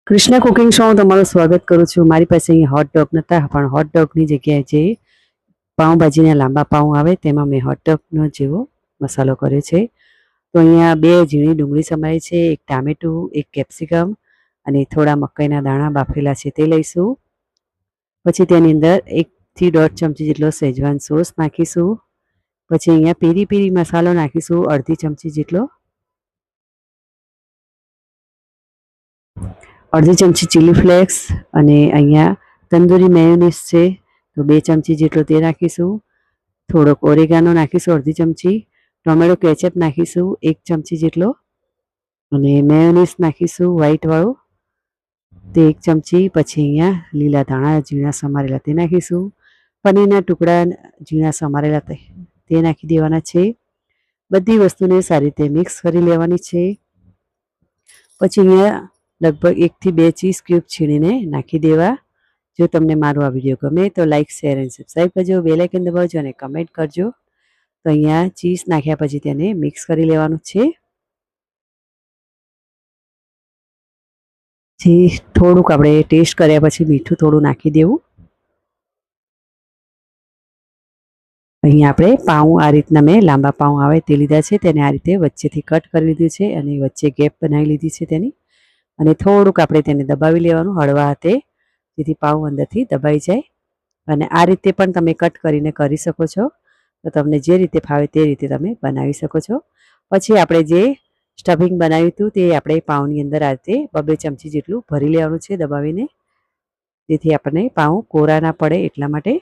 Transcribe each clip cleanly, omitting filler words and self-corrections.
Krishna cooking show હું તમારું સ્વાગત કરું છું। મારી પાસે અહીંયા હોટ ડોગ નહોતા, પણ હોટ ડોગની જગ્યાએ જે પાઉંભાજીના લાંબા પાઉં આવે તેમાં મેં હોટ ડોગનો જેવો મસાલો કર્યો છે। તો અહીંયા 2 ઝીણી ડુંગળી સમારી છે, 1 ટામેટું, 1 કેપ્સિકમ અને થોડા મકાઈના દાણા બાફેલા છે તે લઈશું। પછી તેની અંદર 1 થી 1.5 ચમચી જેટલો શેઝવાન સોસ નાખીશું। પછી અહીંયા પેરી પેરી મસાલો નાખીશું, અડધી ચમચી જેટલો। અડધી ચમચી ચીલી ફ્લેક્સ અને અહીંયા તંદૂરી મેયોનીઝ છે તો 2 ચમચી જેટલો તે નાખીશું। થોડોક ઓરેગાનો નાખીશું, અડધી ચમચી। ટોમેટો કેચઅપ નાખીશું 1 ચમચી જેટલો અને મેયોનીઝ નાખીશું વ્હાઈટવાળો તે 1 ચમચી। પછી અહીંયા લીલા ધાણા ઝીણા સમારેલા તે નાખીશું। પનીરના ટુકડા ઝીણા સમારેલા તે નાખી દેવાના છે। બધી વસ્તુને સારી રીતે મિક્સ કરી લેવાની છે। પછી અહીંયા લગભગ 1 થી 2 ચીઝ ક્યુબ છીણીને નાખી દેવા। જો તમને મારો આ વિડીયો ગમે તો લાઇક, શેર અને સબસ્ક્રાઈબ કરજો, બેલ આઇકન દબાવજો અને કમેન્ટ કરજો। તો અહીંયા ચીઝ નાખ્યા પછી તેને મિક્સ કરી લેવાનું છે। થોડુંક આપણે ટેસ્ટ કર્યા પછી મીઠું થોડું નાખી દેવું। અહીંયા આપણે પાઉં આ રીતના મેં લાંબા પાઉં આવે તે લીધા છે, તેને આ રીતે વચ્ચેથી કટ કરી લીધું છે અને વચ્ચે ગેપ બનાવી લીધી છે તેની। અને થોડુંક આપણે તેને દબાવી લેવાનું હળવા હાથે, જેથી પાઉં અંદરથી દબાઈ જાય। અને આ રીતે પણ તમે કટ કરીને કરી શકો છો, તો તમને જે રીતે ફાવે તે રીતે તમે બનાવી શકો છો। પછી આપણે જે સ્ટફિંગ બનાવ્યું હતું તે આપણે પાઉંની અંદર આ રીતે 2 ચમચી જેટલું ભરી લેવાનું છે દબાવીને, જેથી આપણને પાઉં કોરા ના પડે એટલા માટે।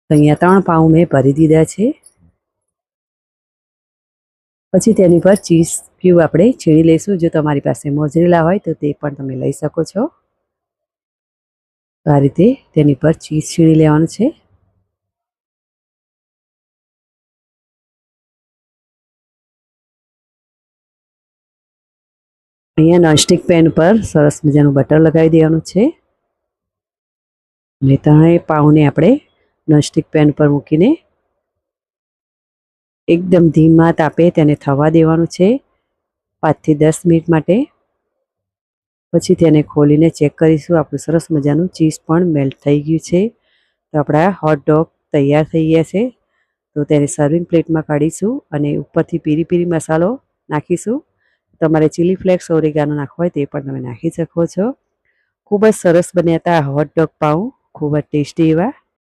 અહીંયા 3 પાઉં મેં ભરી દીધા છે। પછી તેની પર ચીઝ ક્યુબ આપણે છીણી લઈશું। જો તમારી પાસે મોઝરેલા હોય તો તે પણ તમે લઈ શકો છો। આ રીતે તેની પર ચીઝ છીણી લેવાનું છે। અહીંયા નોનસ્ટિક પેન પર સરસ મજાનું બટર લગાવી દેવાનું છે અને 3 પાઉંને આપણે નોનસ્ટિક પેન પર મૂકીને એકદમ ધીમા તાપે તેને થવા દેવાનું છે 5 થી 10 મિનિટ માટે। પછી તેને ખોલીને ચેક કરીશું। આપણું સરસ મજાનું ચીઝ પણ મેલ્ટ થઈ ગયું છે। તો આપણા હોટ ડોગ તૈયાર થઈ ગયા છે। તો તેને સર્વિંગ પ્લેટમાં કાઢીશું અને ઉપરથી પેરી પેરી મસાલો નાખીશું। તમારે ચીલી ફ્લેક્સ, ઓરેગાનો નાખવો હોય તે પણ તમે નાખી શકો છો। ખૂબ જ સરસ બન્યા હતા હોટ ડોગ પાઉં, ખૂબ જ ટેસ્ટી એવા।